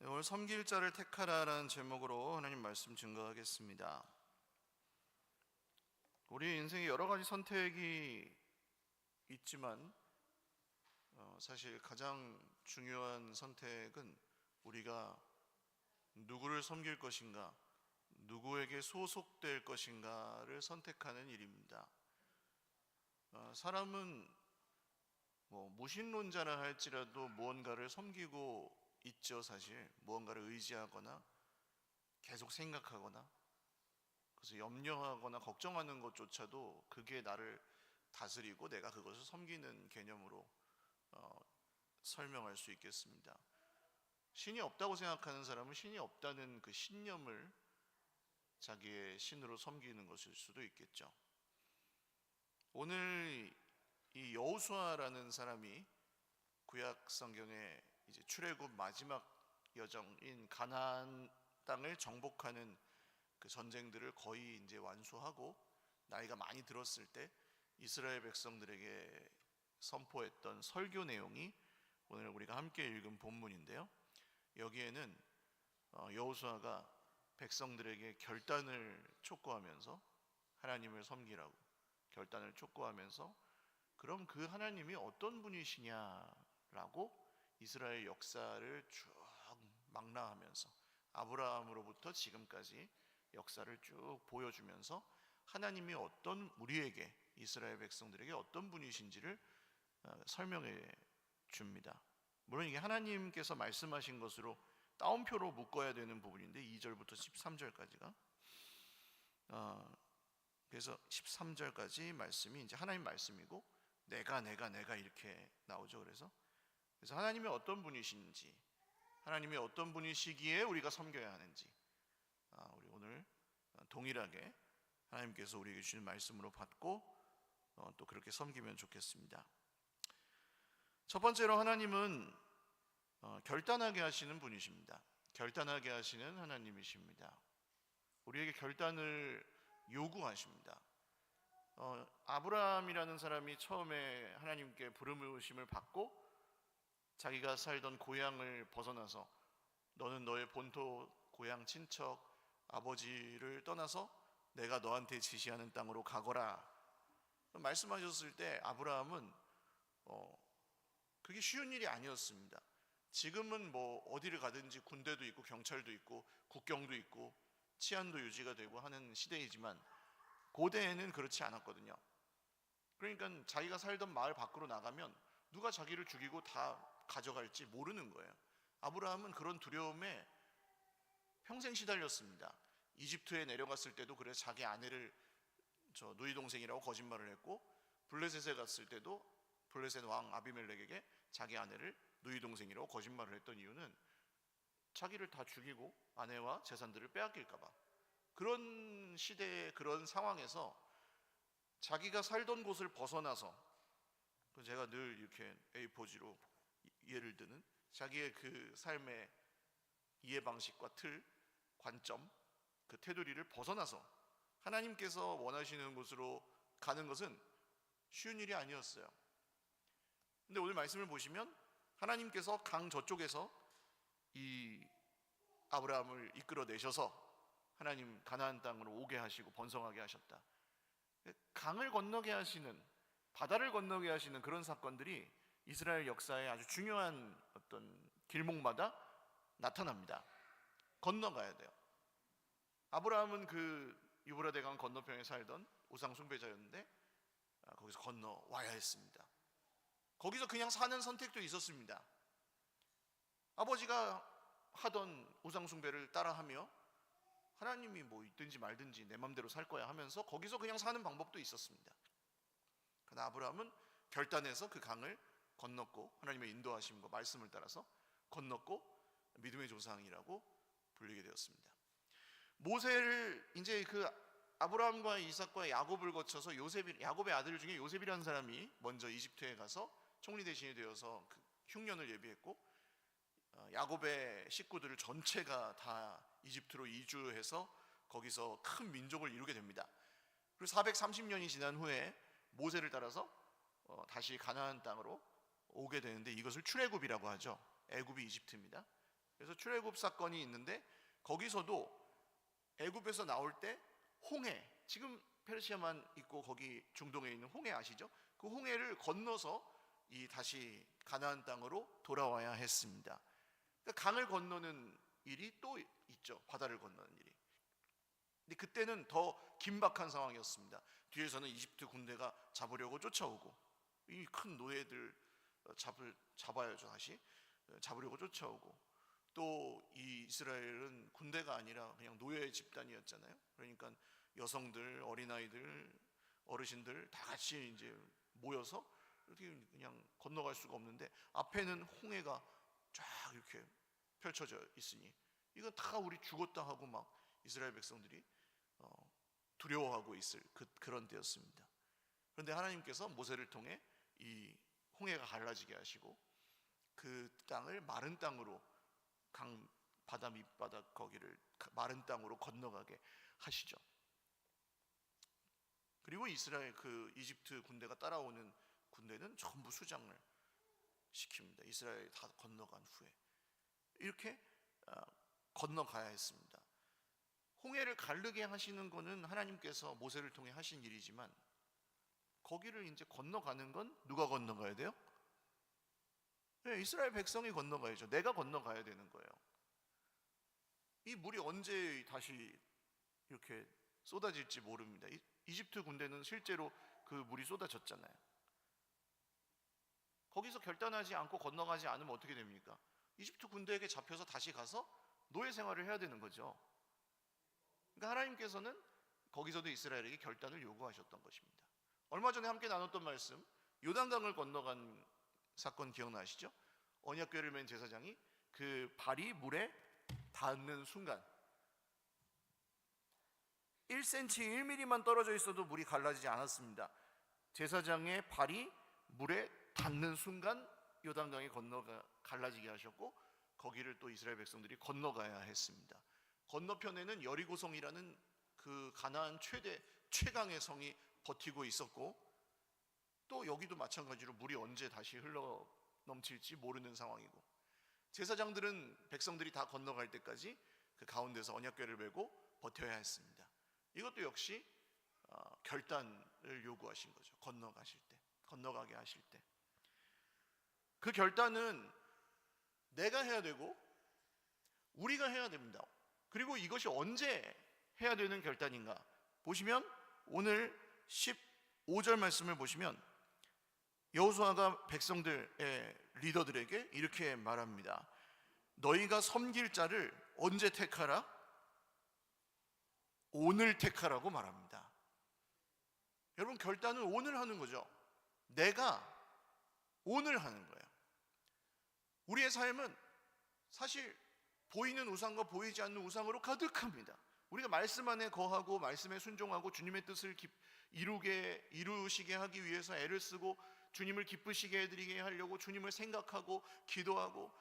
네, 오늘 섬길 자를 택하라라는 제목으로 하나님 말씀 증거하겠습니다. 우리 인생에 여러 가지 선택이 있지만 사실 가장 중요한 선택은 우리가 누구를 섬길 것인가, 누구에게 소속될 것인가를 선택하는 일입니다. 사람은 무신론자라 할지라도 무언가를 섬기고 있죠. 사실 무언가를 의지하거나 계속 생각하거나, 그래서 염려하거나 걱정하는 것조차도 그게 나를 다스리고 내가 그것을 섬기는 개념으로 설명할 수 있겠습니다. 신이 없다고 생각하는 사람은 신이 없다는 그 신념을 자기의 신으로 섬기는 것일 수도 있겠죠. 오늘 이 여호수아라는 사람이 구약 성경에 이제 출애굽 마지막 여정인 가나안 땅을 정복하는 그 전쟁들을 거의 이제 완수하고 나이가 많이 들었을 때 이스라엘 백성들에게 선포했던 설교 내용이 오늘 우리가 함께 읽은 본문인데요. 여기에는 여호수아가 백성들에게 결단을 촉구하면서 하나님을 섬기라고 결단을 촉구하면서, 그럼 그 하나님이 어떤 분이시냐라고 이스라엘 역사를 쭉 망라하면서 아브라함으로부터 지금까지 역사를 쭉 보여주면서 하나님이 우리에게 이스라엘 백성들에게 어떤 분이신지를 설명해 줍니다. 물론 이게 하나님께서 말씀하신 것으로 따옴표로 묶어야 되는 부분인데 2절부터 13절까지가 그래서 13절까지 말씀이 이제 하나님 말씀이고 내가 이렇게 나오죠. 그래서 하나님이 어떤 분이신지, 하나님이 어떤 분이시기에 우리가 섬겨야 하는지 우리 오늘 동일하게 하나님께서 우리에게 주신 말씀으로 받고 또 그렇게 섬기면 좋겠습니다. 첫 번째로 하나님은 결단하게 하시는 분이십니다. 결단하게 하시는 하나님이십니다. 우리에게 결단을 요구하십니다. 아브라함이라는 사람이 처음에 하나님께 부르심을 받고 자기가 살던 고향을 벗어나서 너는 너의 본토 고향 친척 아버지를 떠나서 내가 너한테 지시하는 땅으로 가거라 말씀하셨을 때 아브라함은 그게 쉬운 일이 아니었습니다. 지금은 어디를 가든지 군대도 있고 경찰도 있고 국경도 있고 치안도 유지가 되고 하는 시대이지만 고대에는 그렇지 않았거든요. 그러니까 자기가 살던 마을 밖으로 나가면 누가 자기를 죽이고 다 가져갈지 모르는 거예요. 아브라함은 그런 두려움에 평생 시달렸습니다. 이집트에 내려갔을 때도 그래서 자기 아내를 누이 동생이라고 거짓말을 했고, 블레셋에 갔을 때도 블레셋 왕 아비멜렉에게 자기 아내를 누이 동생이라고 거짓말을 했던 이유는 자기를 다 죽이고 아내와 재산들을 빼앗길까 봐. 그런 시대의 그런 상황에서 자기가 살던 곳을 벗어나서, 제가 늘 이렇게 A4지로 예를 드는 자기의 그 삶의 이해 방식과 틀, 관점, 그 테두리를 벗어나서 하나님께서 원하시는 곳으로 가는 것은 쉬운 일이 아니었어요. 근데 오늘 말씀을 보시면 하나님께서 강 저쪽에서 이 아브라함을 이끌어내셔서 하나님 가나안 땅으로 오게 하시고 번성하게 하셨다. 강을 건너게 하시는, 바다를 건너게 하시는 그런 사건들이 이스라엘 역사의 아주 중요한 어떤 길목마다 나타납니다. 건너가야 돼요. 아브라함은 그 유브라데강 건너편에 살던 우상 숭배자였는데 거기서 건너와야 했습니다. 거기서 그냥 사는 선택도 있었습니다. 아버지가 하던 우상 숭배를 따라하며 하나님이 있든지 말든지 내 맘대로 살 거야 하면서 거기서 그냥 사는 방법도 있었습니다. 그러나 아브라함은 결단해서 그 강을 건넜고 하나님의 인도하심과 말씀을 따라서 건넜고 믿음의 조상이라고 불리게 되었습니다. 모세를 이제 그 아브라함과 이삭과 야곱을 거쳐서 야곱의 아들 중에 요셉이라는 사람이 먼저 이집트에 가서 총리 대신이 되어서 그 흉년을 예비했고, 야곱의 식구들을 전체가 다 이집트로 이주해서 거기서 큰 민족을 이루게 됩니다. 그리고 430년이 지난 후에 모세를 따라서 다시 가나안 땅으로 오게 되는데 이것을 출애굽이라고 하죠. 애굽이 이집트입니다. 그래서 출애굽 사건이 있는데 거기서도 애굽에서 나올 때 홍해, 지금 페르시아만 있고 거기 중동에 있는 홍해 아시죠? 그 홍해를 건너서 이 다시 가나안 땅으로 돌아와야 했습니다. 그러니까 강을 건너는 일이 또 있죠. 바다를 건너는 일이. 근데 그때는 더 긴박한 상황이었습니다. 뒤에서는 이집트 군대가 잡으려고 쫓아오고, 이 큰 노예들 잡아야죠. 다시 잡으려고 쫓아오고, 또 이 이스라엘은 군대가 아니라 그냥 노예 집단이었잖아요. 그러니까 여성들, 어린아이들, 어르신들 다 같이 이제 모여서 이렇게 그냥 건너갈 수가 없는데, 앞에는 홍해가 쫙 이렇게 펼쳐져 있으니 이건 다 우리 죽었다 하고 막 이스라엘 백성들이 두려워하고 있을 그런 때였습니다. 그런데 하나님께서 모세를 통해 이 홍해가 갈라지게 하시고 그 땅을 마른 땅으로, 강 바다 밑바닥 거기를 마른 땅으로 건너가게 하시죠. 그리고 이스라엘 그 이집트 군대가 따라오는 군대는 전부 수장을 시킵니다. 이스라엘 다 건너간 후에 이렇게 건너가야 했습니다. 홍해를 가르게 하시는 것은 하나님께서 모세를 통해 하신 일이지만, 거기를 이제 건너가는 건 누가 건너가야 돼요? 네, 이스라엘 백성이 건너가야죠. 내가 건너가야 되는 거예요. 이 물이 언제 다시 이렇게 쏟아질지 모릅니다. 이집트 군대는 실제로 그 물이 쏟아졌잖아요. 거기서 결단하지 않고 건너가지 않으면 어떻게 됩니까? 이집트 군대에게 잡혀서 다시 가서 노예 생활을 해야 되는 거죠. 그러니까 하나님께서는 거기서도 이스라엘에게 결단을 요구하셨던 것입니다. 얼마 전에 함께 나눴던 말씀, 요단강을 건너간 사건 기억나시죠? 언약궤를 맨 제사장이 그 발이 물에 닿는 순간 1cm, 1mm만 떨어져 있어도 물이 갈라지지 않았습니다. 제사장의 발이 물에 닿는 순간 요단강이 갈라지게 하셨고, 거기를 또 이스라엘 백성들이 건너가야 했습니다. 건너편에는 여리고성이라는 그 가나안 최강의 성이 버티고 있었고, 또 여기도 마찬가지로 물이 언제 다시 흘러 넘칠지 모르는 상황이고, 제사장들은 백성들이 다 건너갈 때까지 그 가운데서 언약궤를 메고 버텨야 했습니다. 이것도 역시 결단을 요구하신 거죠. 건너가게 하실 때 그 결단은 내가 해야 되고 우리가 해야 됩니다. 그리고 이것이 언제 해야 되는 결단인가 보시면, 오늘 15절 말씀을 보시면 여호수아가 백성들의 리더들에게 이렇게 말합니다. 너희가 섬길 자를 언제 택하라? 오늘 택하라고 말합니다. 여러분, 결단은 오늘 하는 거죠. 내가 오늘 하는 거예요. 우리의 삶은 사실 보이는 우상과 보이지 않는 우상으로 가득합니다. 우리가 말씀 안에 거하고 말씀에 순종하고 주님의 뜻을 이루시게 하기 위해서 애를 쓰고 주님을 기쁘시게 해드리게 하려고 주님을 생각하고 기도하고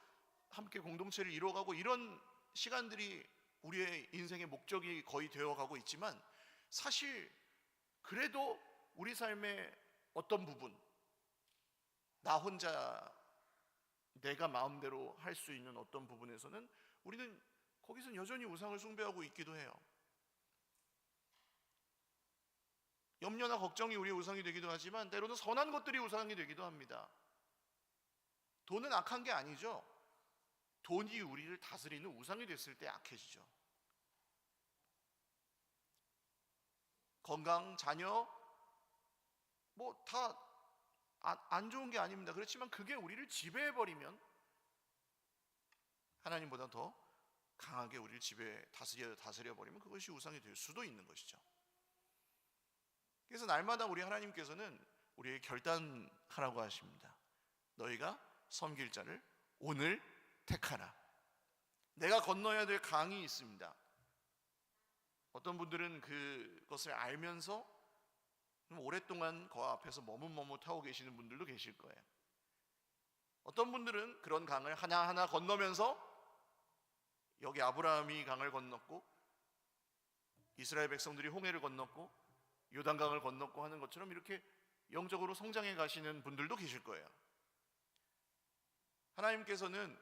함께 공동체를 이루어가고, 이런 시간들이 우리의 인생의 목적이 거의 되어가고 있지만, 사실 그래도 우리 삶의 어떤 부분, 나 혼자 내가 마음대로 할 수 있는 어떤 부분에서는 우리는 거기서 여전히 우상을 숭배하고 있기도 해요. 염려나 걱정이 우리의 우상이 되기도 하지만 때로는 선한 것들이 우상이 되기도 합니다. 돈은 악한 게 아니죠. 돈이 우리를 다스리는 우상이 됐을 때 악해지죠. 건강, 자녀, 뭐 다 안 좋은 게 아닙니다. 그렇지만 그게 우리를 지배해버리면, 하나님보다 더 강하게 우리를 다스려버리면 그것이 우상이 될 수도 있는 것이죠. 그래서 날마다 우리 하나님께서는 우리에게 결단하라고 하십니다. 너희가 섬길 자를 오늘 택하라. 내가 건너야 될 강이 있습니다. 어떤 분들은 그것을 알면서 오랫동안 그 앞에서 머뭇머뭇하고 계시는 분들도 계실 거예요. 어떤 분들은 그런 강을 하나하나 건너면서, 여기 아브라함이 강을 건넜고 이스라엘 백성들이 홍해를 건넜고 요단강을 건넜고 하는 것처럼 이렇게 영적으로 성장해 가시는 분들도 계실 거예요. 하나님께서는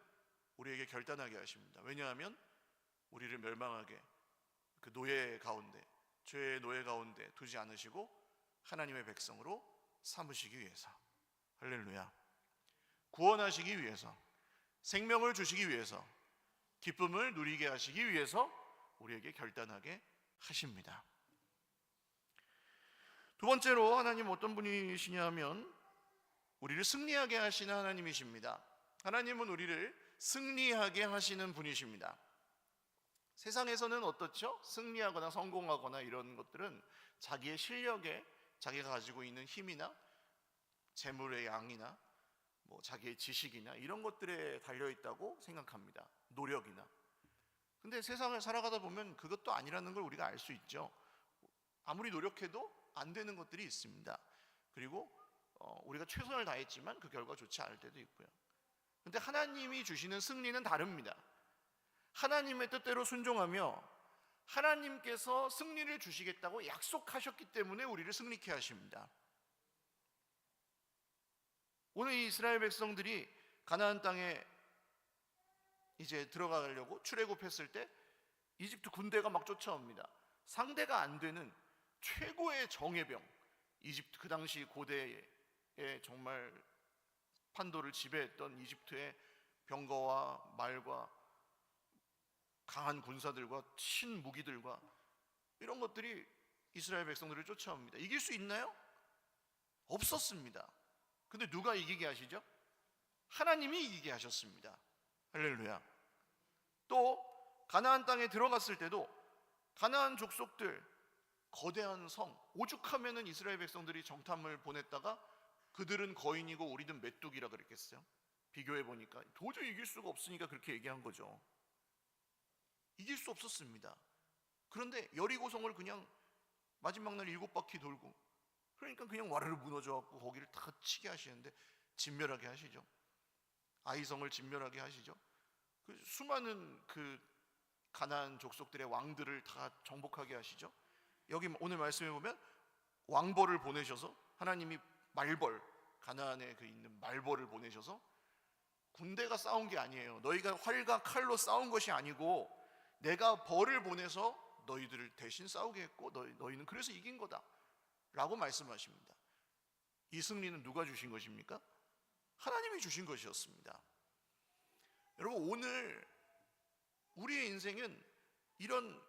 우리에게 결단하게 하십니다. 왜냐하면 우리를 멸망하게 그 노예 가운데, 죄의 노예 가운데 두지 않으시고 하나님의 백성으로 삼으시기 위해서, 할렐루야, 구원하시기 위해서, 생명을 주시기 위해서, 기쁨을 누리게 하시기 위해서 우리에게 결단하게 하십니다. 두 번째로 하나님 어떤 분이시냐 하면 우리를 승리하게 하시는 하나님이십니다. 하나님은 우리를 승리하게 하시는 분이십니다. 세상에서는 어떻죠? 승리하거나 성공하거나 이런 것들은 자기의 실력에, 자기가 가지고 있는 힘이나 재물의 양이나 자기의 지식이나 이런 것들에 달려있다고 생각합니다. 노력이나. 근데 세상을 살아가다 보면 그것도 아니라는 걸 우리가 알 수 있죠. 아무리 노력해도 안 되는 것들이 있습니다. 그리고 우리가 최선을 다했지만 그 결과가 좋지 않을 때도 있고요. 근데 하나님이 주시는 승리는 다릅니다. 하나님의 뜻대로 순종하며 하나님께서 승리를 주시겠다고 약속하셨기 때문에 우리를 승리케 하십니다. 오늘 이 이스라엘 백성들이 가나안 땅에 이제 들어가려고 출애굽했을 때 이집트 군대가 막 쫓아옵니다. 상대가 안 되는 최고의 정예병, 이집트 그 당시 고대에 정말 판도를 지배했던 이집트의 병거와 말과 강한 군사들과 신무기들과 이런 것들이 이스라엘 백성들을 쫓아옵니다. 이길 수 있나요? 없었습니다. 근데 누가 이기게 하시죠? 하나님이 이기게 하셨습니다. 할렐루야. 또 가나안 땅에 들어갔을 때도 가나안 족속들, 거대한 성, 오죽하면은 이스라엘 백성들이 정탐을 보냈다가 그들은 거인이고 우리는 메뚜기라 그랬겠어요? 비교해 보니까 도저히 이길 수가 없으니까 그렇게 얘기한 거죠. 이길 수 없었습니다. 그런데 여리고성을 그냥 마지막 날 7바퀴 돌고, 그러니까 그냥 와르르 무너져 갖고 거기를 다 치게 하시는데, 진멸하게 하시죠. 아이성을 진멸하게 하시죠. 그 수많은 그 가나안 족속들의 왕들을 다 정복하게 하시죠. 여기 오늘 말씀해 보면 왕벌을 보내셔서, 하나님이 말벌, 가나안에 그 있는 말벌을 보내셔서, 군대가 싸운 게 아니에요. 너희가 활과 칼로 싸운 것이 아니고 내가 벌을 보내서 너희들을 대신 싸우게 했고 너희는 그래서 이긴 거다 라고 말씀하십니다. 이 승리는 누가 주신 것입니까? 하나님이 주신 것이었습니다. 여러분, 오늘 우리의 인생은 이런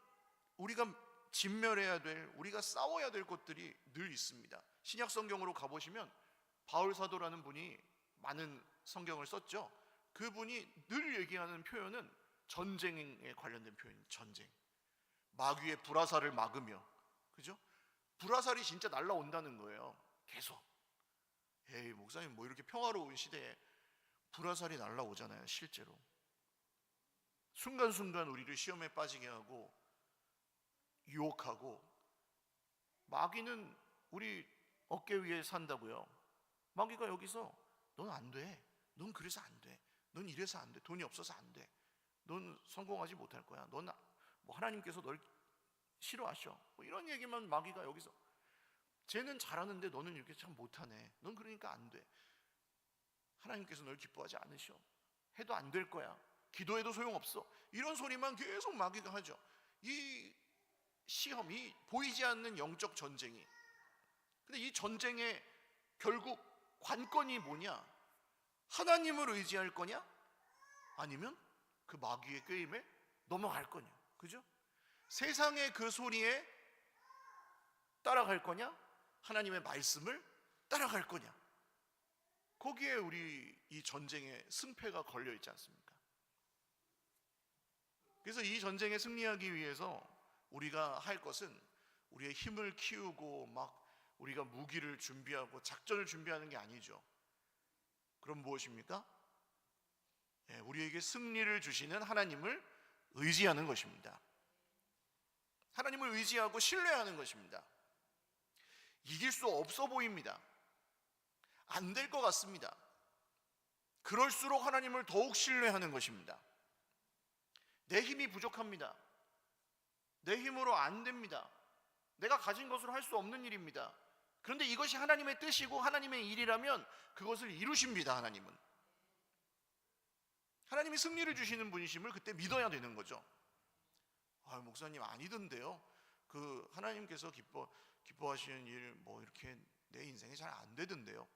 우리가 진멸해야 될, 우리가 싸워야 될 것들이 늘 있습니다. 신약 성경으로 가보시면 바울 사도라는 분이 많은 성경을 썼죠. 그분이 늘 얘기하는 표현은 전쟁에 관련된 표현입니다. 전쟁. 마귀의 불화살을 막으며, 그죠? 불화살이 진짜 날라온다는 거예요. 계속. 에이, 목사님 뭐 이렇게 평화로운 시대에 불화살이 날라오잖아요. 실제로 순간순간 우리를 시험에 빠지게 하고 유혹하고, 마귀는 우리 어깨 위에 산다고요. 마귀가 여기서 넌 안 돼, 넌 그래서 안 돼, 넌 이래서 안 돼, 돈이 없어서 안 돼, 넌 성공하지 못할 거야, 넌 뭐 하나님께서 널 싫어하셔, 뭐 이런 얘기만 마귀가 여기서, 쟤는 잘하는데 너는 이렇게 참 못하네, 넌 그러니까 안 돼, 하나님께서 널 기뻐하지 않으셔, 해도 안 될 거야, 기도해도 소용없어, 이런 소리만 계속 마귀가 하죠. 이 시험이 보이지 않는 영적 전쟁이. 근데 이 전쟁의 결국 관건이 뭐냐? 하나님을 의지할 거냐? 아니면 그 마귀의 꾀임에 넘어갈 거냐? 그죠? 세상의 그 소리에 따라갈 거냐? 하나님의 말씀을 따라갈 거냐? 거기에 우리 이 전쟁의 승패가 걸려 있지 않습니까? 그래서 이 전쟁에 승리하기 위해서 우리가 할 것은, 우리의 힘을 키우고 막 우리가 무기를 준비하고 작전을 준비하는 게 아니죠. 그럼 무엇입니까? 우리에게 승리를 주시는 하나님을 의지하는 것입니다. 하나님을 의지하고 신뢰하는 것입니다. 이길 수 없어 보입니다. 안 될 것 같습니다. 그럴수록 하나님을 더욱 신뢰하는 것입니다. 내 힘이 부족합니다. 내 힘으로 안 됩니다. 내가 가진 것으로 할 수 없는 일입니다. 그런데 이것이 하나님의 뜻이고 하나님의 일이라면 그것을 이루십니다. 하나님은 하나님이 승리를 주시는 분이심을 그때 믿어야 되는 거죠. 목사님 아니던데요. 그 하나님께서 기뻐하시는 일 뭐 이렇게 내 인생에 잘 안 되던데요.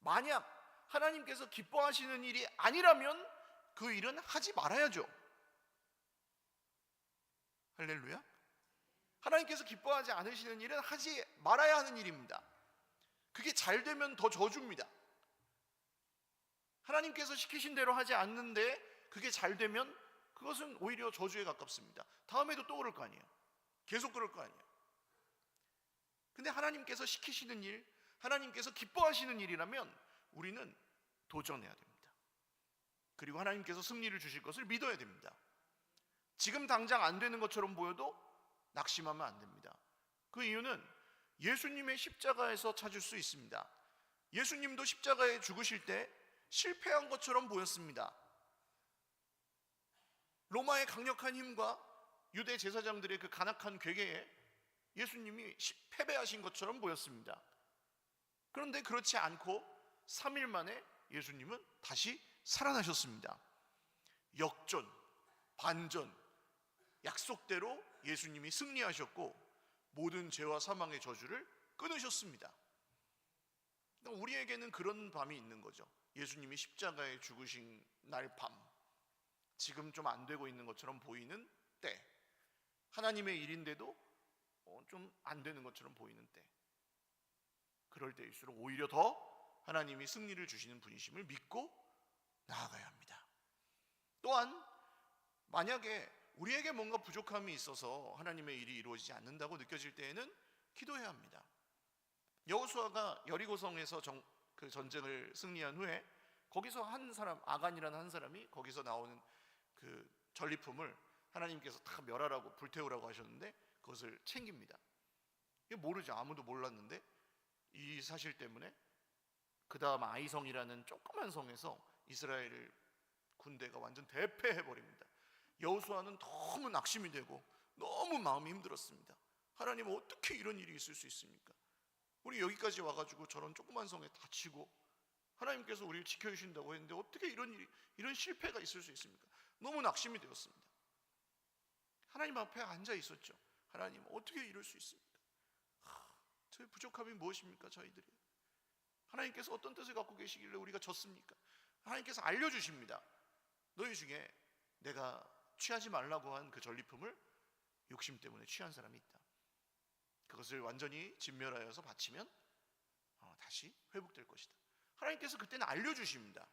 만약 하나님께서 기뻐하시는 일이 아니라면 그 일은 하지 말아야죠. 할렐루야. 하나님께서 기뻐하지 않으시는 일은 하지 말아야 하는 일입니다. 그게 잘 되면 더 저주입니다. 하나님께서 시키신 대로 하지 않는데 그게 잘 되면 그것은 오히려 저주에 가깝습니다. 다음에도 또 그럴 거 아니에요. 계속 그럴 거 아니에요. 근데 하나님께서 시키시는 일, 하나님께서 기뻐하시는 일이라면 우리는 도전해야 됩니다. 그리고 하나님께서 승리를 주실 것을 믿어야 됩니다. 지금 당장 안 되는 것처럼 보여도 낙심하면 안 됩니다. 그 이유는 예수님의 십자가에서 찾을 수 있습니다. 예수님도 십자가에 죽으실 때 실패한 것처럼 보였습니다. 로마의 강력한 힘과 유대 제사장들의 그 간악한 괴계에 예수님이 패배하신 것처럼 보였습니다. 그런데 그렇지 않고 3일 만에 예수님은 다시 살아나셨습니다. 역전, 반전, 약속대로 예수님이 승리하셨고 모든 죄와 사망의 저주를 끊으셨습니다. 그러니까 우리에게는 그런 밤이 있는 거죠. 예수님이 십자가에 죽으신 날 밤, 지금 좀 안 되고 있는 것처럼 보이는 때, 하나님의 일인데도 좀 안 되는 것처럼 보이는 때, 그럴 때일수록 오히려 더 하나님이 승리를 주시는 분이심을 믿고 나아가야 합니다. 또한 만약에 우리에게 뭔가 부족함이 있어서 하나님의 일이 이루어지지 않는다고 느껴질 때에는 기도해야 합니다. 여호수아가 여리고성에서 그 전쟁을 승리한 후에 거기서 한 사람, 아간이라는 한 사람이 거기서 나오는 그 전리품을 하나님께서 다 멸하라고, 불태우라고 하셨는데 그것을 챙깁니다. 이게 모르죠. 아무도 몰랐는데 이 사실 때문에 그 다음 아이성이라는 조그만 성에서 이스라엘 군대가 완전 대패해버립니다. 여호수아는 너무 낙심이 되고 너무 마음이 힘들었습니다. 하나님, 어떻게 이런 일이 있을 수 있습니까? 우리 여기까지 와가지고 저런 조그만 성에 다치고 하나님께서 우리를 지켜주신다고 했는데 어떻게 이런 실패가 있을 수 있습니까? 너무 낙심이 되었습니다. 하나님 앞에 앉아 있었죠. 하나님, 어떻게 이럴 수 있습니까? 저희 부족함이 무엇입니까? 저희들이 하나님께서 어떤 뜻을 갖고 계시길래 우리가 졌습니까? 하나님께서 알려주십니다. 너희 중에 내가 취하지 말라고 한 그 전리품을 욕심 때문에 취한 사람이 있다. 그것을 완전히 진멸하여서 바치면 다시 회복될 것이다. 하나님께서 그때는 알려주십니다.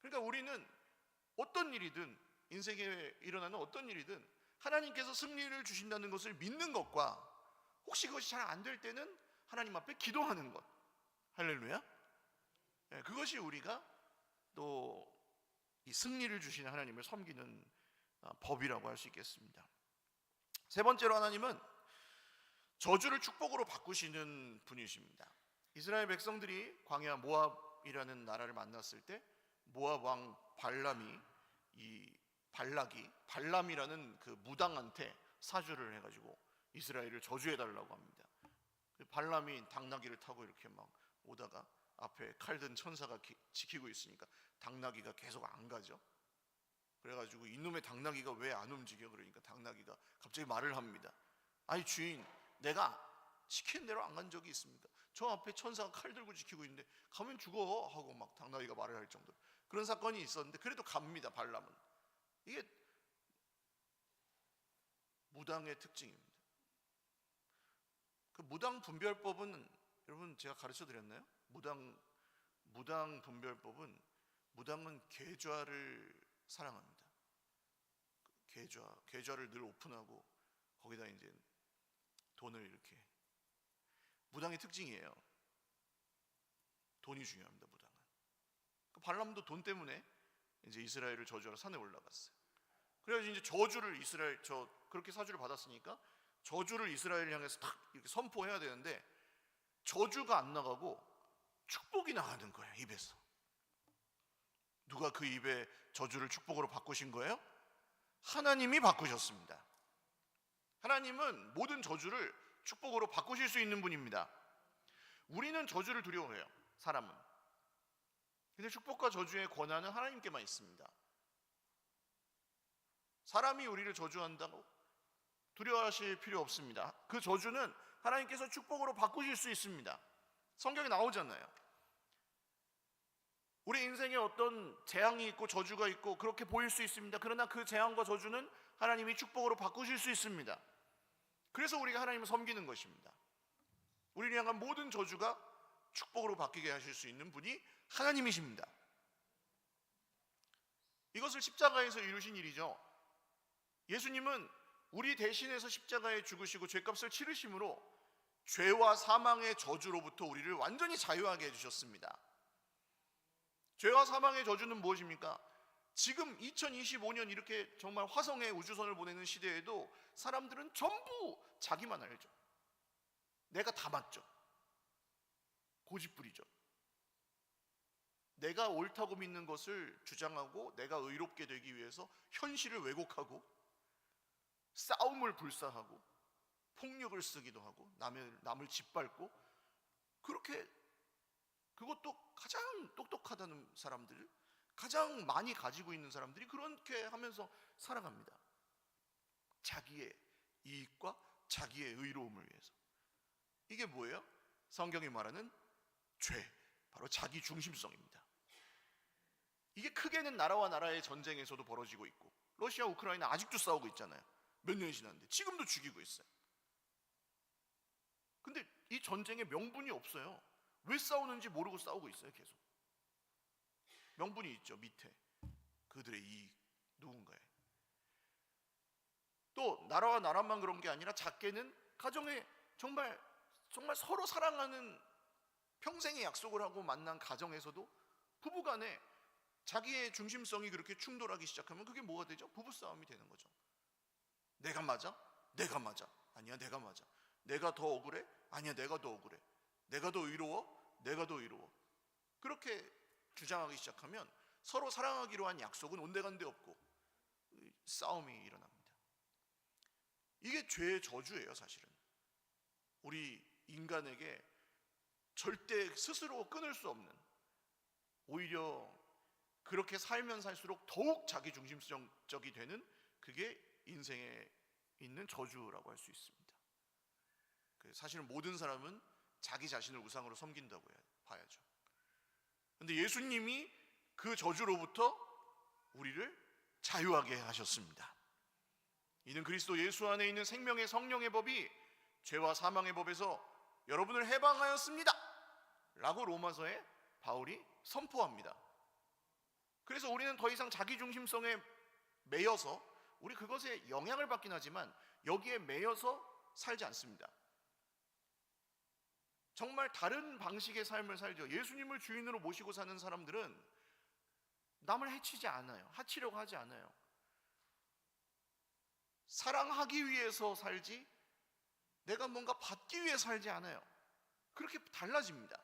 그러니까 우리는 어떤 일이든, 인생에 일어나는 어떤 일이든 하나님께서 승리를 주신다는 것을 믿는 것과, 혹시 그것이 잘 안 될 때는 하나님 앞에 기도하는 것, 할렐루야. 그것이 우리가 또 이 승리를 주시는 하나님을 섬기는 법이라고 할 수 있겠습니다. 세 번째로, 하나님은 저주를 축복으로 바꾸시는 분이십니다. 이스라엘 백성들이 광야 모압이라는 나라를 만났을 때 모압 왕 발람이 발람이라는 그 무당한테 사주를 해가지고 이스라엘을 저주해달라고 합니다. 발람이 당나귀를 타고 이렇게 막 오다가 앞에 칼든 천사가 지키고 있으니까 당나귀가 계속 안 가죠. 그래가지고 이놈의 당나귀가 왜 안 움직여? 그러니까 당나귀가 갑자기 말을 합니다. 아니 주인, 내가 시킨 대로 안 간 적이 있습니까? 저 앞에 천사가 칼 들고 지키고 있는데 가면 죽어 하고 막 당나귀가 말을 할 정도로 그런 사건이 있었는데 그래도 갑니다. 발람은. 이게 무당의 특징입니다. 그 무당 분별법은 여러분 제가 가르쳐 드렸나요? 무당 분별법은, 무당은 계좌를 사랑합니다. 계좌를 늘 오픈하고 거기다 이제 돈을 이렇게, 무당의 특징이에요. 돈이 중요합니다. 무당은. 발람도 돈 때문에 이제 이스라엘을 저주하러 산에 올라갔어요. 그래서 이제 저주를 그렇게 사주를 받았으니까 저주를 이스라엘을 향해서 탁 이렇게 선포해야 되는데 저주가 안 나가고 축복이 나가는 거예요. 입에서. 누가 그 입에 저주를 축복으로 바꾸신 거예요? 하나님이 바꾸셨습니다. 하나님은 모든 저주를 축복으로 바꾸실 수 있는 분입니다. 우리는 저주를 두려워해요. 사람은. 근데 축복과 저주의 권한은 하나님께만 있습니다. 사람이 우리를 저주한다고 두려워하실 필요 없습니다. 그 저주는 하나님께서 축복으로 바꾸실 수 있습니다. 성경에 나오잖아요. 우리 인생에 어떤 재앙이 있고 저주가 있고 그렇게 보일 수 있습니다. 그러나 그 재앙과 저주는 하나님이 축복으로 바꾸실 수 있습니다. 그래서 우리가 하나님을 섬기는 것입니다. 우리를 향한 모든 저주가 축복으로 바뀌게 하실 수 있는 분이 하나님이십니다. 이것을 십자가에서 이루신 일이죠. 예수님은 우리 대신해서 십자가에 죽으시고 죄값을 치르심으로 죄와 사망의 저주로부터 우리를 완전히 자유하게 해주셨습니다. 죄와 사망의 저주는 무엇입니까? 지금 2025년 이렇게 정말 화성에 우주선을 보내는 시대에도 사람들은 전부 자기만 알죠. 내가 다 맞죠. 고집부리죠. 내가 옳다고 믿는 것을 주장하고 내가 의롭게 되기 위해서 현실을 왜곡하고 싸움을 불사하고 폭력을 쓰기도 하고 남을 짓밟고, 그렇게 그것도 가장 똑똑하다는 사람들, 가장 많이 가지고 있는 사람들이 그렇게 하면서 살아갑니다. 자기의 이익과 자기의 의로움을 위해서. 이게 뭐예요? 성경이 말하는 죄, 바로 자기 중심성입니다. 이게 크게는 나라와 나라의 전쟁에서도 벌어지고 있고, 러시아 우크라이나 아직도 싸우고 있잖아요. 몇 년이 지났는데 지금도 죽이고 있어요. 근데 이 전쟁에 명분이 없어요. 왜 싸우는지 모르고 싸우고 있어요. 계속 명분이 있죠. 밑에 그들의 이익, 누군가의. 또 나라와 나라만 그런 게 아니라 작게는 가정에 정말 서로 사랑하는 평생의 약속을 하고 만난 가정에서도 부부간에 자기의 중심성이 그렇게 충돌하기 시작하면 그게 뭐가 되죠? 부부싸움이 되는 거죠. 내가 맞아? 내가 맞아. 아니야, 내가 맞아. 내가 더 억울해? 아니야, 내가 더 억울해. 내가 더 의로워? 내가 더 의로워. 그렇게 주장하기 시작하면 서로 사랑하기로 한 약속은 온데간데 없고 싸움이 일어납니다. 이게 죄의 저주예요. 사실은 우리 인간에게 절대 스스로 끊을 수 없는, 오히려 그렇게 살면 살수록 더욱 자기중심적이 되는, 그게 인생에 있는 저주라고 할 수 있습니다. 사실은 모든 사람은 자기 자신을 우상으로 섬긴다고 봐야죠. 그런데 예수님이 그 저주로부터 우리를 자유하게 하셨습니다. 이는 그리스도 예수 안에 있는 생명의 성령의 법이 죄와 사망의 법에서 여러분을 해방하였습니다 라고 로마서에 바울이 선포합니다. 그래서 우리는 더 이상 자기중심성에 매여서, 우리 그것에 영향을 받긴 하지만 여기에 매여서 살지 않습니다. 정말 다른 방식의 삶을 살죠. 예수님을 주인으로 모시고 사는 사람들은 남을 해치지 않아요. 해치려고 하지 않아요. 사랑하기 위해서 살지 내가 뭔가 받기 위해 살지 않아요. 그렇게 달라집니다.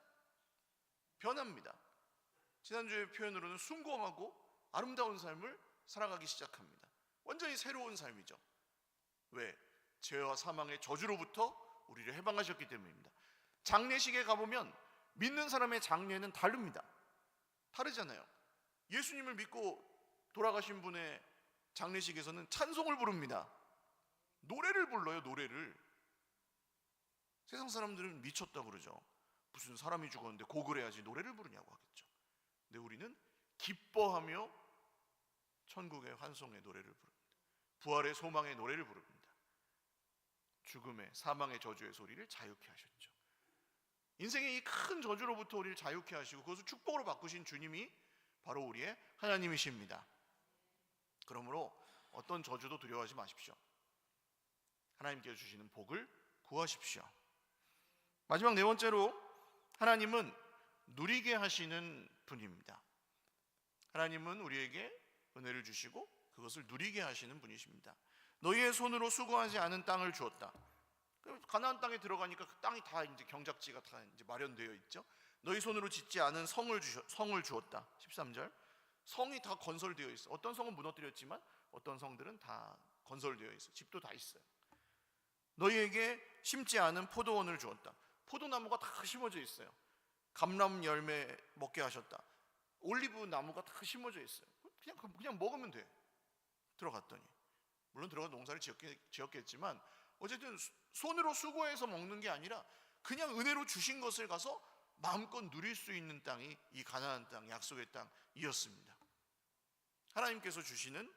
변합니다. 지난주의 표현으로는 숭고하고 아름다운 삶을 살아가기 시작합니다. 완전히 새로운 삶이죠. 왜? 죄와 사망의 저주로부터 우리를 해방하셨기 때문입니다. 장례식에 가보면 믿는 사람의 장례는 다릅니다. 다르잖아요. 예수님을 믿고 돌아가신 분의 장례식에서는 찬송을 부릅니다. 노래를 불러요. 노래를. 세상 사람들은 미쳤다고 그러죠. 무슨 사람이 죽었는데 고글해야지 노래를 부르냐고 하겠죠. 근데 우리는 기뻐하며 천국의 환송의 노래를 부릅니다. 부활의 소망의 노래를 부릅니다. 죽음의 사망의 저주의 소리를 자유케 하셨죠. 인생의 이 큰 저주로부터 우리를 자유케 하시고 그것을 축복으로 바꾸신 주님이 바로 우리의 하나님이십니다. 그러므로 어떤 저주도 두려워하지 마십시오. 하나님께서 주시는 복을 구하십시오. 마지막 네 번째로, 하나님은 누리게 하시는 분입니다. 하나님은 우리에게 은혜를 주시고 그것을 누리게 하시는 분이십니다. 너희의 손으로 수고하지 않은 땅을 주었다. 가나안 땅에 들어가니까 그 땅이 다 이제 경작지가 다 이제 마련되어 있죠. 너희 손으로 짓지 않은 성을 주었다. 13절. 성이 다 건설되어 있어. 어떤 성은 무너뜨렸지만 어떤 성들은 다 건설되어 있어. 집도 다 있어요. 너희에게 심지 않은 포도원을 주었다. 포도나무가 다 심어져 있어요. 감람 열매 먹게 하셨다. 올리브 나무가 다 심어져 있어요. 그냥 먹으면 돼. 들어갔더니, 물론 들어가 농사를 지었겠지만 어쨌든 손으로 수고해서 먹는 게 아니라 그냥 은혜로 주신 것을 가서 마음껏 누릴 수 있는 땅이 이 가나안 땅, 약속의 땅이었습니다. 하나님께서 주시는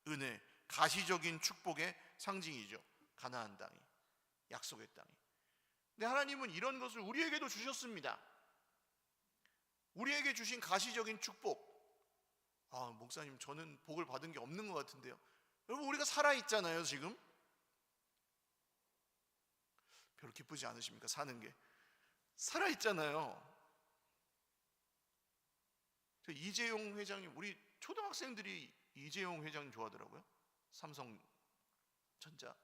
은혜, 가시적인 축복의 상징이죠. 가나안 땅이, 약속의 땅이. 근데 하나님은 이런 것을 우리에게도 주셨습니다. 우리에게 주신 가시적인 축복. 목사님, 저는 복을 받은 게 없는 것 같은데요. 여러분, 우리가 살아있잖아요. 지금 별로 기쁘지 않으십니까? 사는 게 살아있잖아요. 이재용 회장님, 우리 초등학생들이 이재용 회장님 좋아하더라고요. 삼성전자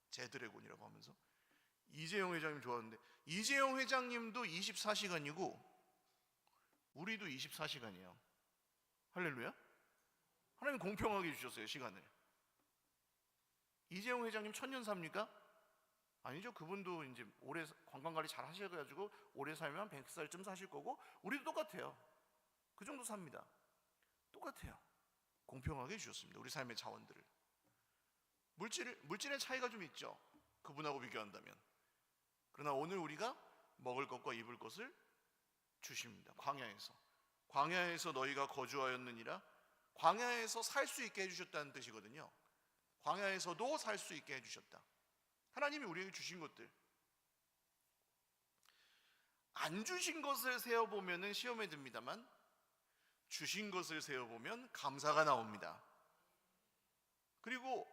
제드래곤이라고 하면서 이재용 회장님 좋아하는데, 이재용 회장님도 24시간이고 우리도 24시간이에요. 할렐루야. 하나님 공평하게 주셨어요, 시간을. 이재용 회장님 1000년 삽니까? 아니죠. 그분도 이제 오래 건강관리 잘 하셔가지고 오래 살면 100살쯤 사실 거고, 우리도 똑같아요. 그 정도 삽니다. 똑같아요. 공평하게 주셨습니다. 우리 삶의 자원들을. 물질의 차이가 좀 있죠, 그분하고 비교한다면. 그러나 오늘 우리가 먹을 것과 입을 것을 주십니다. 광야에서 너희가 거주하였느니라. 광야에서 살 수 있게 해주셨다는 뜻이거든요. 광야에서도 살 수 있게 해주셨다. 하나님이 우리에게 주신 것들, 안 주신 것을 세어보면 시험에 듭니다만 주신 것을 세어보면 감사가 나옵니다. 그리고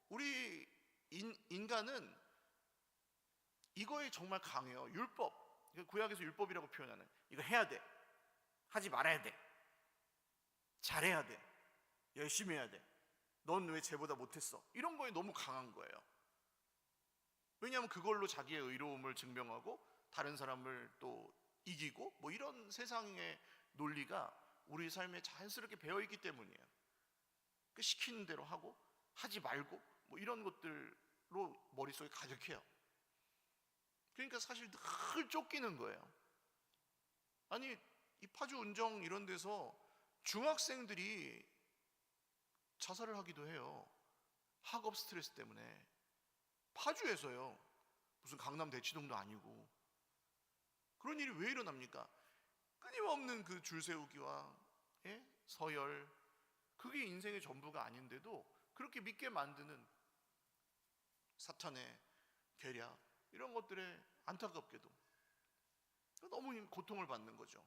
우리 인간은 이거에 정말 강해요. 율법, 구약에서 율법이라고 표현하는, 이거 해야 돼, 하지 말아야 돼, 잘해야 돼, 열심히 해야 돼, 넌 왜 쟤보다 못했어, 이런 거에 너무 강한 거예요. 왜냐하면 그걸로 자기의 의로움을 증명하고 다른 사람을 또 이기고, 뭐 이런 세상의 논리가 우리 삶에 자연스럽게 배어있기 때문이에요. 그 시키는 대로 하고 하지 말고 뭐 이런 것들로 머릿속에 가득해요. 그러니까 사실 늘 쫓기는 거예요. 아니, 이 파주 운정 이런 데서 중학생들이 자살을 하기도 해요. 학업 스트레스 때문에. 파주에서요. 무슨 강남 대치동도 아니고. 그런 일이 왜 일어납니까? 끊임없는 그 줄 세우기와 서열, 그게 인생의 전부가 아닌데도 그렇게 믿게 만드는 사탄의 계략, 이런 것들에 안타깝게도 너무 고통을 받는 거죠.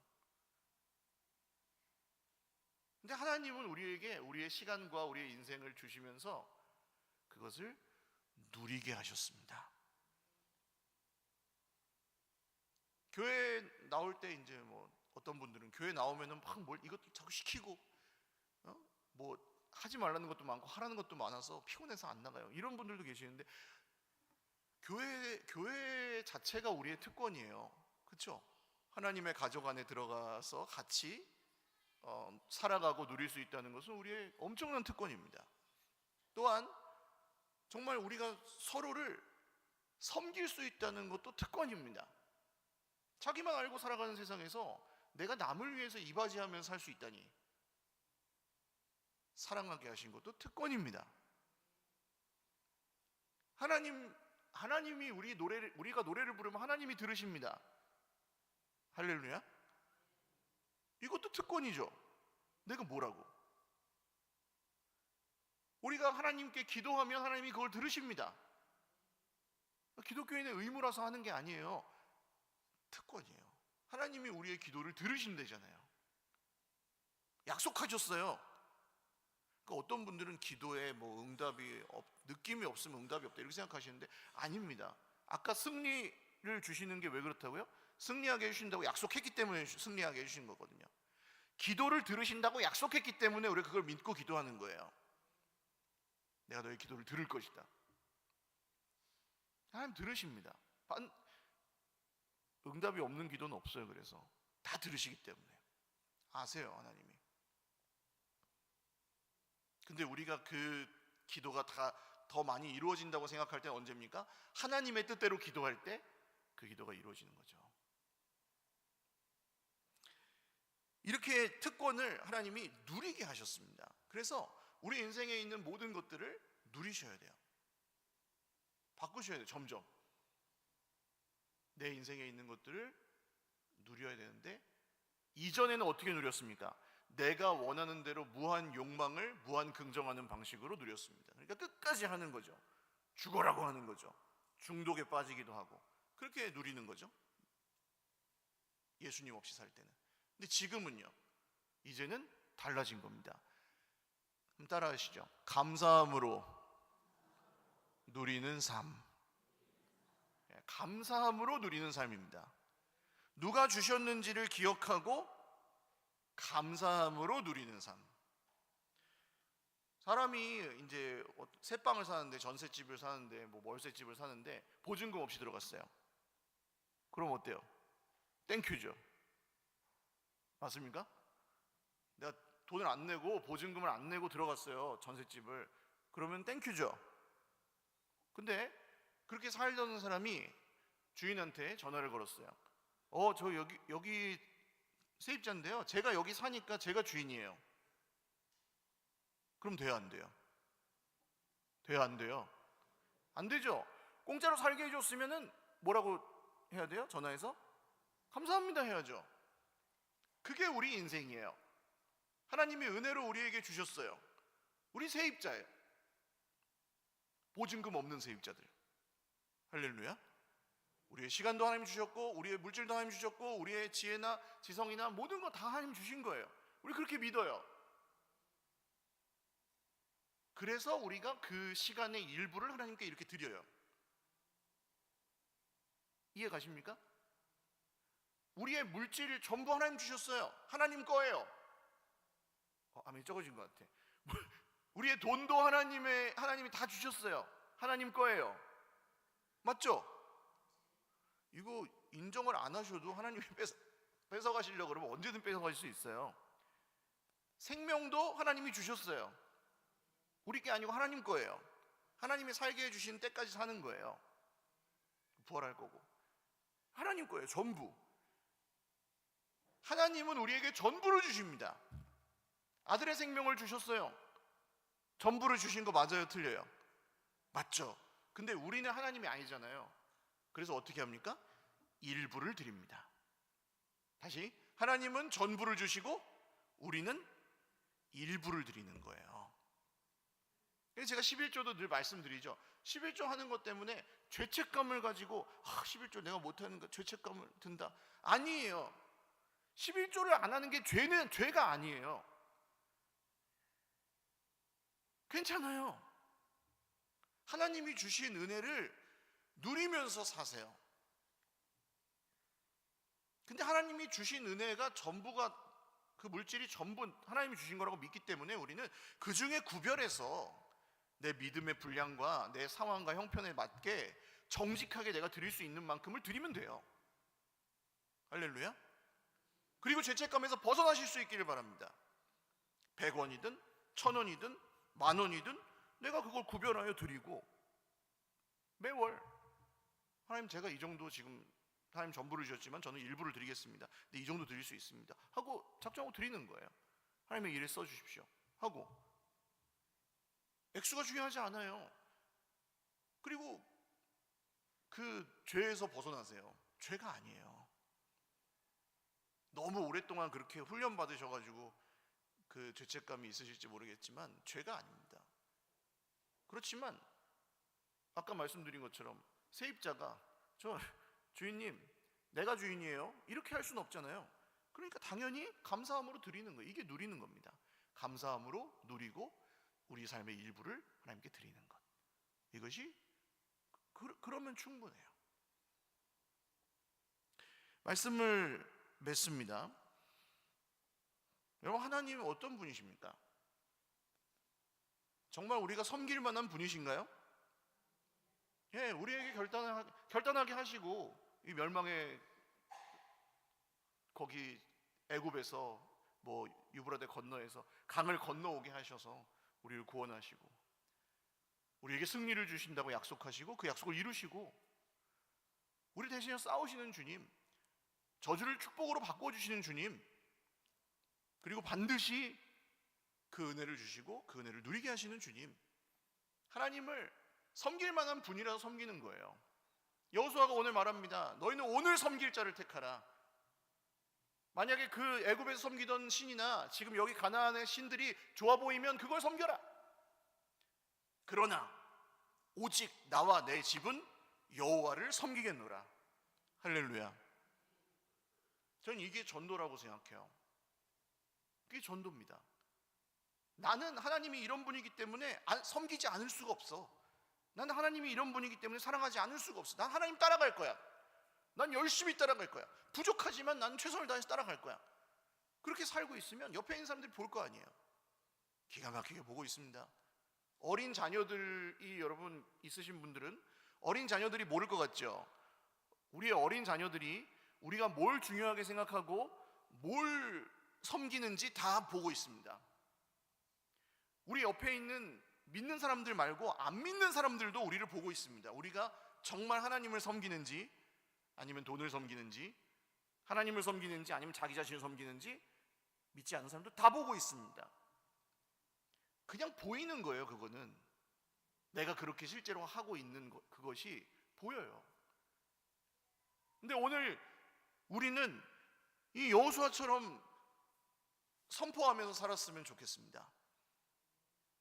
근데 하나님은 우리에게 우리의 시간과 우리의 인생을 주시면서 그것을 누리게 하셨습니다. 교회 나올 때 이제 뭐 어떤 분들은 교회 나오면은 막 이것도 자꾸 시키고, 뭐 하지 말라는 것도 많고 하라는 것도 많아서 피곤해서 안 나가요. 이런 분들도 계시는데, 교회 자체가 우리의 특권이에요. 그렇죠? 하나님의 가족 안에 들어가서 같이 살아가고 누릴 수 있다는 것은 우리의 엄청난 특권입니다. 또한 정말 우리가 서로를 섬길 수 있다는 것도 특권입니다. 자기만 알고 살아가는 세상에서 내가 남을 위해서 이바지하면서 살 수 있다니, 사랑하게 하신 것도 특권입니다. 하나님이 우리가 노래를 부르면 하나님이 들으십니다. 할렐루야. 이것도 특권이죠. 내가 뭐라고? 우리가 하나님께 기도하면 하나님이 그걸 들으십니다. 기독교인의 의무라서 하는 게 아니에요. 특권이에요. 하나님이 우리의 기도를 들으신대잖아요. 약속하셨어요. 그러니까 어떤 분들은 기도에 뭐 느낌이 없으면 응답이 없다 이렇게 생각하시는데, 아닙니다. 아까 승리를 주시는 게 왜 그렇다고요? 승리하게 해주신다고 약속했기 때문에 승리하게 해주신 거거든요. 기도를 들으신다고 약속했기 때문에 우리가 그걸 믿고 기도하는 거예요. 내가 너의 기도를 들을 것이다. 하나님 들으십니다. 응답이 없는 기도는 없어요. 그래서 다 들으시기 때문에 아세요, 하나님이. 근데 우리가 그 기도가 다 더 많이 이루어진다고 생각할 때는 언제입니까? 하나님의 뜻대로 기도할 때 그 기도가 이루어지는 거죠. 이렇게 특권을 하나님이 누리게 하셨습니다. 그래서 우리 인생에 있는 모든 것들을 누리셔야 돼요. 바꾸셔야 돼요. 점점 내 인생에 있는 것들을 누려야 되는데, 이전에는 어떻게 누렸습니까? 내가 원하는 대로 무한 욕망을 무한 긍정하는 방식으로 누렸습니다. 그러니까 끝까지 하는 거죠. 죽어라고 하는 거죠. 중독에 빠지기도 하고 그렇게 누리는 거죠, 예수님 없이 살 때는. 근데 지금은요, 이제는 달라진 겁니다. 그럼 따라하시죠. 감사함으로 누리는 삶. 감사함으로 누리는 삶입니다. 누가 주셨는지를 기억하고 감사함으로 누리는 삶. 사람이 이제 새 방을 사는데, 전셋집을 사는데, 뭐 월세집을 사는데 보증금 없이 들어갔어요. 그럼 어때요? 땡큐죠. 맞습니까? 내가 돈을 안 내고 보증금을 안 내고 들어갔어요, 전셋집을. 그러면 땡큐죠. 근데 그렇게 살던 사람이 주인한테 전화를 걸었어요. 저 여기 세입자인데요, 제가 여기 사니까 제가 주인이에요. 그럼 돼요, 안 돼요? 돼요, 안 돼요? 안 되죠. 공짜로 살게 해줬으면은 뭐라고 해야 돼요? 전화해서 감사합니다 해야죠. 그게 우리 인생이에요. 하나님이 은혜로 우리에게 주셨어요. 우리 세입자예요. 보증금 없는 세입자들. 할렐루야. 우리의 시간도 하나님 주셨고, 우리의 물질도 하나님 주셨고, 우리의 지혜나 지성이나 모든 거 다 하나님 주신 거예요. 우리 그렇게 믿어요. 그래서 우리가 그 시간의 일부를 하나님께 이렇게 드려요. 이해 가십니까? 우리의 물질을 전부 하나님 주셨어요. 하나님 거예요. 아멘이 적어진 것 같아. 우리의 돈도 하나님이 다 주셨어요. 하나님 거예요. 맞죠? 이거 인정을 안 하셔도 하나님이 뺏어가시려고 그러면 언제든 뺏어가실 수 있어요. 생명도 하나님이 주셨어요. 우리 게 아니고 하나님 거예요. 하나님이 살게 해주신 때까지 사는 거예요. 부활할 거고. 하나님 거예요, 전부. 하나님은 우리에게 전부를 주십니다. 아들의 생명을 주셨어요. 전부를 주신 거 맞아요, 틀려요? 맞죠? 근데 우리는 하나님이 아니잖아요. 그래서 어떻게 합니까? 일부를 드립니다. 다시, 하나님은 전부를 주시고 우리는 일부를 드리는 거예요. 그래서 제가 11조도 늘 말씀드리죠. 11조 하는 것 때문에 죄책감을 가지고 11조 내가 못하는 거 죄책감을 든다. 아니에요. 11조를 안 하는 게 죄가 아니에요. 괜찮아요. 하나님이 주신 은혜를 누리면서 사세요. 근데 하나님이 주신 은혜가 전부가, 그 물질이 전부 하나님이 주신 거라고 믿기 때문에 우리는 그 중에 구별해서 내 믿음의 분량과 내 상황과 형편에 맞게 정직하게 내가 드릴 수 있는 만큼을 드리면 돼요. 할렐루야. 그리고 죄책감에서 벗어나실 수 있기를 바랍니다. 100원이든 1000원이든 10,000원이든 내가 그걸 구별하여 드리고, 매월 하나님 제가 이 정도 지금 하나님 전부를 주셨지만 저는 일부를 드리겠습니다. 근데 이 정도 드릴 수 있습니다 하고 작정하고 드리는 거예요. 하나님의 일에 써주십시오 하고. 액수가 중요하지 않아요. 그리고 그 죄에서 벗어나세요. 죄가 아니에요. 너무 오랫동안 그렇게 훈련 받으셔가지고 그 죄책감이 있으실지 모르겠지만 죄가 아닙니다. 그렇지만 아까 말씀드린 것처럼 세입자가 주인님 내가 주인이에요 이렇게 할 수는 없잖아요. 그러니까 당연히 감사함으로 드리는 거예요. 이게 누리는 겁니다. 감사함으로 누리고 우리 삶의 일부를 하나님께 드리는 것. 이것이 그러면 충분해요. 말씀을 맺습니다. 여러분, 하나님은 어떤 분이십니까? 정말 우리가 섬길 만한 분이신가요? 예, 우리에게 결단하게 하시고 이 멸망의 거기 애굽에서 뭐 유브라데 건너에서 강을 건너오게 하셔서 우리를 구원하시고 우리에게 승리를 주신다고 약속하시고 그 약속을 이루시고 우리 대신에 싸우시는 주님, 저주를 축복으로 바꿔주시는 주님, 그리고 반드시 그 은혜를 주시고 그 은혜를 누리게 하시는 주님, 하나님을 섬길 만한 분이라서 섬기는 거예요. 여호수아가 오늘 말합니다. 너희는 오늘 섬길 자를 택하라. 만약에 그 애굽에서 섬기던 신이나 지금 여기 가나안의 신들이 좋아 보이면 그걸 섬겨라. 그러나 오직 나와 내 집은 여호와를 섬기겠노라. 할렐루야. 저는 이게 전도라고 생각해요. 그게 전도입니다. 나는 하나님이 이런 분이기 때문에 섬기지 않을 수가 없어. 나는 하나님이 이런 분이기 때문에 사랑하지 않을 수가 없어. 난 하나님 따라갈 거야. 난 열심히 따라갈 거야. 부족하지만 나는 최선을 다해서 따라갈 거야. 그렇게 살고 있으면 옆에 있는 사람들이 볼 거 아니에요. 기가 막히게 보고 있습니다. 어린 자녀들이 여러분 있으신 분들은 어린 자녀들이 모를 것 같죠? 우리의 어린 자녀들이 우리가 뭘 중요하게 생각하고 뭘 섬기는지 다 보고 있습니다. 우리 옆에 있는 믿는 사람들 말고 안 믿는 사람들도 우리를 보고 있습니다. 우리가 정말 하나님을 섬기는지 아니면 돈을 섬기는지, 하나님을 섬기는지 아니면 자기 자신을 섬기는지 믿지 않는 사람도 다 보고 있습니다. 그냥 보이는 거예요. 그거는 내가 그렇게 실제로 하고 있는 그것이 보여요. 근데 오늘 우리는 이 여호수아처럼 선포하면서 살았으면 좋겠습니다.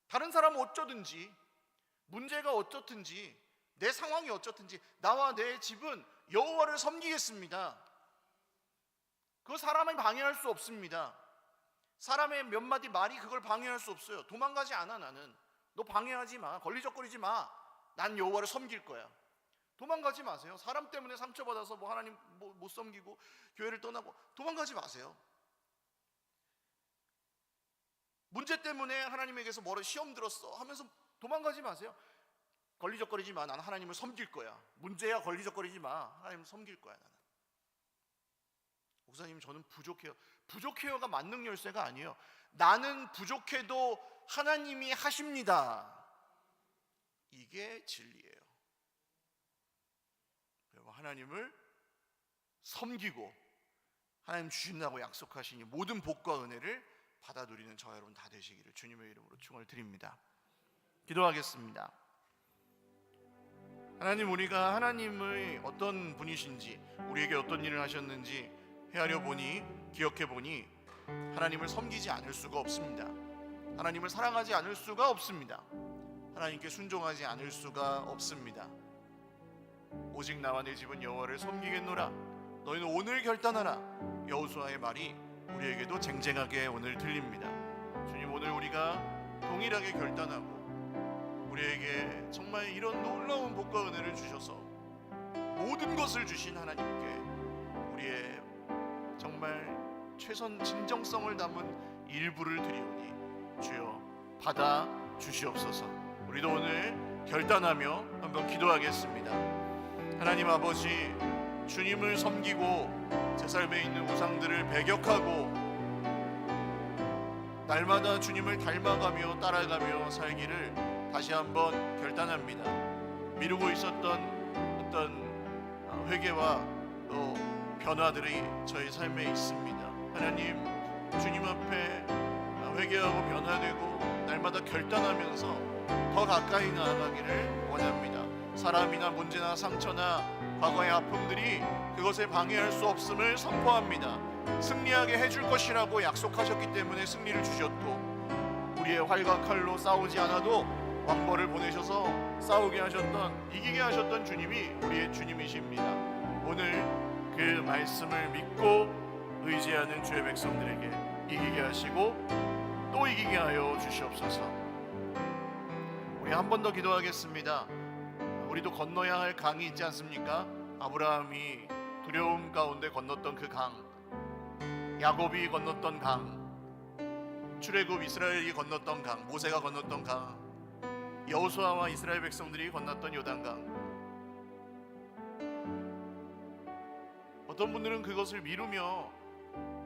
다른 사람은 어쩌든지, 문제가 어쩌든지, 내 상황이 어쩌든지 나와 내 집은 여호와를 섬기겠습니다. 그거 사람이 방해할 수 없습니다. 사람의 몇 마디 말이 그걸 방해할 수 없어요. 도망가지 않아. 나는 너 방해하지 마, 걸리적거리지 마. 난 여호와를 섬길 거야. 도망가지 마세요. 사람 때문에 상처받아서 하나님 못 섬기고 교회를 떠나고 도망가지 마세요. 문제 때문에 하나님에게서 뭐를 시험 들었어 하면서 도망가지 마세요. 걸리적거리지 마. 나는 하나님을 섬길 거야. 문제야 걸리적거리지 마. 하나님을 섬길 거야. 나는. 목사님, 저는 부족해요. 부족해요가 만능 열쇠가 아니에요. 나는 부족해도 하나님이 하십니다. 이게 진리예요. 하나님을 섬기고 하나님 주신다고 약속하시니 모든 복과 은혜를 받아 누리는 저와 여러분 다 되시기를 주님의 이름으로 축원을 드립니다. 기도하겠습니다. 하나님, 우리가 하나님의 어떤 분이신지, 우리에게 어떤 일을 하셨는지 헤아려 보니, 기억해 보니 하나님을 섬기지 않을 수가 없습니다. 하나님을 사랑하지 않을 수가 없습니다. 하나님께 순종하지 않을 수가 없습니다. 오직 나와 내 집은 여호와를 섬기겠노라. 너희는 오늘 결단하라. 여호수아의 말이 우리에게도 쟁쟁하게 오늘 들립니다. 주님, 오늘 우리가 동일하게 결단하고 우리에게 정말 이런 놀라운 복과 은혜를 주셔서 모든 것을 주신 하나님께 우리의 정말 최선 진정성을 담은 일부를 드리오니 주여 받아 주시옵소서. 우리도 오늘 결단하며 한번 기도하겠습니다. 하나님 아버지, 주님을 섬기고 제 삶에 있는 우상들을 배격하고 날마다 주님을 닮아가며 따라가며 살기를 다시 한번 결단합니다. 미루고 있었던 어떤 회개와 또 변화들이 저희 삶에 있습니다. 하나님, 주님 앞에 회개하고 변화되고 날마다 결단하면서 더 가까이 나아가기를 원합니다. 사람이나 문제나 상처나 과거의 아픔들이 그것을 방해할 수 없음을 선포합니다. 승리하게 해줄 것이라고 약속하셨기 때문에 승리를 주셨고, 우리의 활과 칼로 싸우지 않아도 왕벌을 보내셔서 싸우게 하셨던, 이기게 하셨던 주님이 우리의 주님이십니다. 오늘 그 말씀을 믿고 의지하는 주의 백성들에게 이기게 하시고 또 이기게 하여 주시옵소서. 우리 한 번 더 기도하겠습니다. 우리도 건너야 할 강이 있지 않습니까? 아브라함이 두려움 가운데 건넜던 그 강, 야곱이 건넜던 강, 출애굽 이스라엘이 건넜던 강, 모세가 건넜던 강, 여호수아와 이스라엘 백성들이 건넜던 요단강. 어떤 분들은 그것을 미루며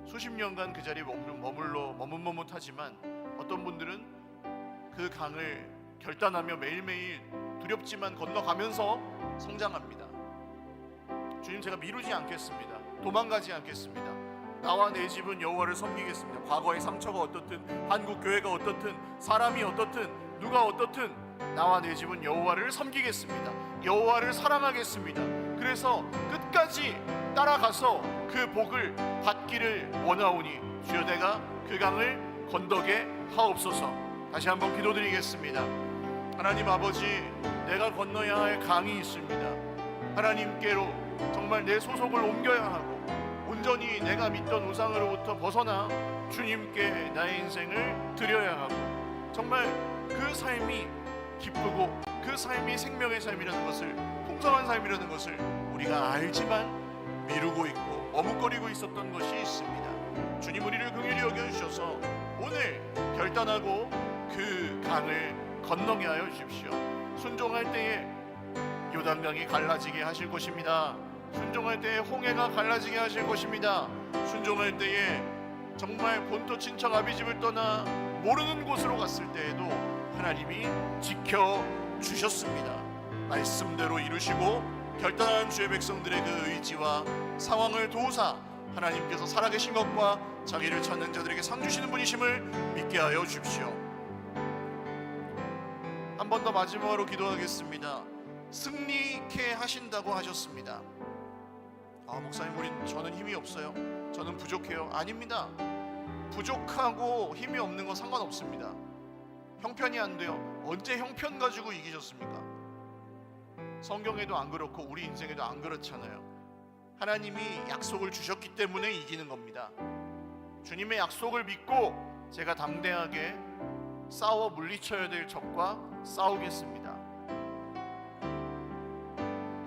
수십 년간 그 자리에 머뭇머뭇하지만 어떤 분들은 그 강을 결단하며 매일매일 두렵지만 건너가면서 성장합니다. 주님, 제가 미루지 않겠습니다. 도망가지 않겠습니다. 나와 내 집은 여호와를 섬기겠습니다. 과거의 상처가 어떻든, 한국 교회가 어떻든, 사람이 어떻든, 누가 어떻든 나와 내 집은 여호와를 섬기겠습니다. 여호와를 사랑하겠습니다. 그래서 끝까지 따라가서 그 복을 받기를 원하오니 주여 내가 그 강을 건너게 하옵소서. 다시 한번 기도드리겠습니다. 하나님 아버지, 내가 건너야 할 강이 있습니다. 하나님께로 정말 내 소속을 옮겨야 하고 온전히 내가 믿던 우상으로부터 벗어나 주님께 나의 인생을 드려야 하고 정말 그 삶이 기쁘고 그 삶이 생명의 삶이라는 것을, 풍성한 삶이라는 것을 우리가 알지만 미루고 있고 머뭇거리고 있었던 것이 있습니다. 주님 우리를 긍휼히 여겨주셔서 오늘 결단하고 그 강을 건너게 하여 주십시오. 순종할 때에 요단강이 갈라지게 하실 것입니다. 순종할 때에 홍해가 갈라지게 하실 것입니다. 순종할 때에 정말 본토 친척 아비집을 떠나 모르는 곳으로 갔을 때에도 하나님이 지켜주셨습니다. 말씀대로 이루시고 결단한 주의 백성들의 그 의지와 상황을 도우사 하나님께서 살아계신 것과 자기를 찾는 자들에게 상 주시는 분이심을 믿게 하여 주십시오. 한 번 더 마지막으로 기도하겠습니다. 승리케 하신다고 하셨습니다. 목사님, 저는 힘이 없어요. 저는 부족해요. 아닙니다. 부족하고 힘이 없는 건 상관없습니다. 형편이 안 돼요. 언제 형편 가지고 이기셨습니까? 성경에도 안 그렇고 우리 인생에도 안 그렇잖아요. 하나님이 약속을 주셨기 때문에 이기는 겁니다. 주님의 약속을 믿고 제가 당대하게 싸워 물리쳐야 될 적과 싸우겠습니다.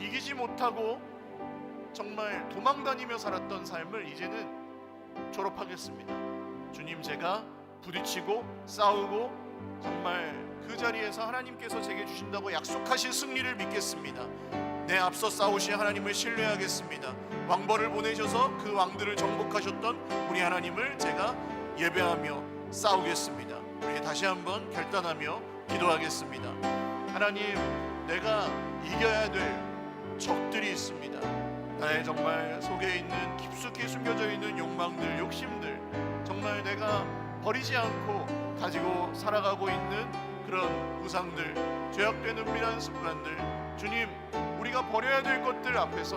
이기지 못하고 정말 도망다니며 살았던 삶을 이제는 졸업하겠습니다. 주님, 제가 부딪히고 싸우고 정말 그 자리에서 하나님께서 제게 주신다고 약속하신 승리를 믿겠습니다. 내 앞서 싸우신 하나님을 신뢰하겠습니다. 왕벌을 보내셔서 그 왕들을 정복하셨던 우리 하나님을 제가 예배하며 싸우겠습니다. 우리 다시 한번 결단하며 기도하겠습니다. 하나님, 내가 이겨야 될 적들이 있습니다. 나의 정말 속에 있는 깊숙이 숨겨져 있는 욕망들, 욕심들, 정말 내가 버리지 않고 가지고 살아가고 있는 그런 우상들, 죄악된 은밀한 습관들, 주님, 우리가 버려야 될 것들 앞에서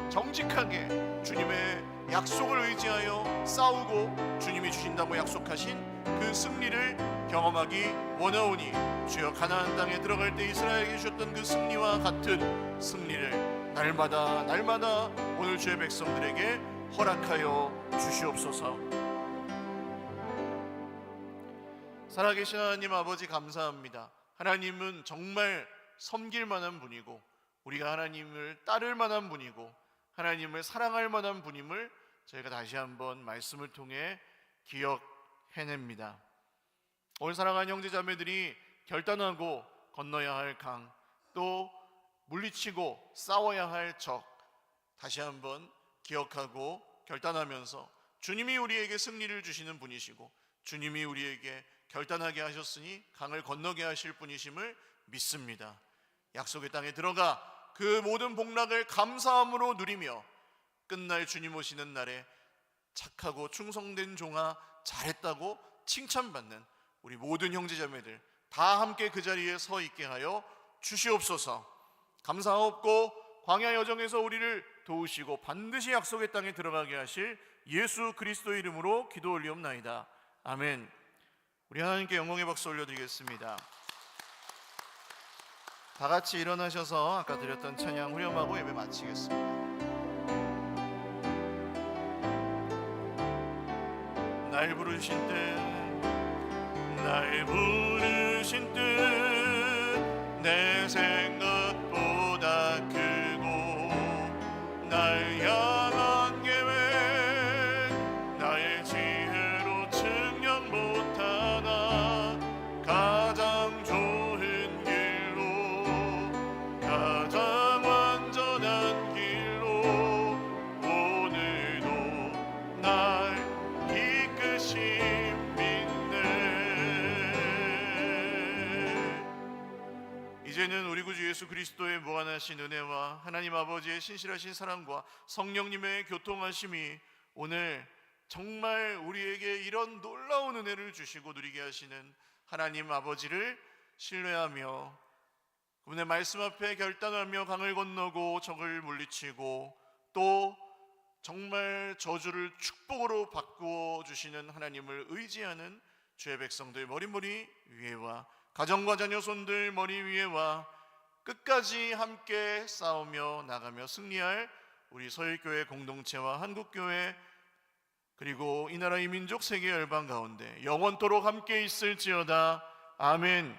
정직하게 주님의 약속을 의지하여 싸우고 주님이 주신다고 약속하신 그 승리를 경험하기 원하오니 주여, 가나안 땅에 들어갈 때 이스라엘에게 주셨던 그 승리와 같은 승리를 날마다 오늘 주의 백성들에게 허락하여 주시옵소서. 살아계신 하나님 아버지, 감사합니다. 하나님은 정말 섬길 만한 분이고 우리가 하나님을 따를 만한 분이고 하나님을 사랑할 만한 분임을 저희가 다시 한번 말씀을 통해 기억해냅니다. 오늘 사랑하는 형제자매들이 결단하고 건너야 할 강, 또 물리치고 싸워야 할 적, 다시 한번 기억하고 결단하면서 주님이 우리에게 승리를 주시는 분이시고 주님이 우리에게 결단하게 하셨으니 강을 건너게 하실 분이심을 믿습니다. 약속의 땅에 들어가 그 모든 복락을 감사함으로 누리며 끝날 주님 오시는 날에 착하고 충성된 종아 잘했다고 칭찬받는 우리 모든 형제자매들 다 함께 그 자리에 서 있게 하여 주시옵소서. 감사하옵고 광야 여정에서 우리를 도우시고 반드시 약속의 땅에 들어가게 하실 예수 그리스도의 이름으로 기도 올리옵나이다. 아멘. 우리 하나님께 영광의 박수 올려드리겠습니다. 다 같이 일어나셔서 아까 드렸던 찬양 후렴하고 예배 마치겠습니다. 날 부르신 뜻 내 생각보다 크고 날 향한 계획 나의 지혜로 측량 못하나 가장 좋은 길로 가장 완전한 길로 오늘도 날 이끄시 이제는 우리 구주 예수 그리스도의 무한하신 은혜와 하나님 아버지의 신실하신 사랑과 성령님의 교통하심이 오늘 정말 우리에게 이런 놀라운 은혜를 주시고 누리게 하시는 하나님 아버지를 신뢰하며 그분의 말씀 앞에 결단하며 강을 건너고 적을 물리치고 또 정말 저주를 축복으로 바꾸어 주시는 하나님을 의지하는 주의 백성들 머리머리 위에와 가정과 자녀 손들 머리 위에와 끝까지 함께 싸우며 나가며 승리할 우리 서일교회 공동체와 한국교회 그리고 이 나라 이 민족 세계 열방 가운데 영원토록 함께 있을지어다. 아멘.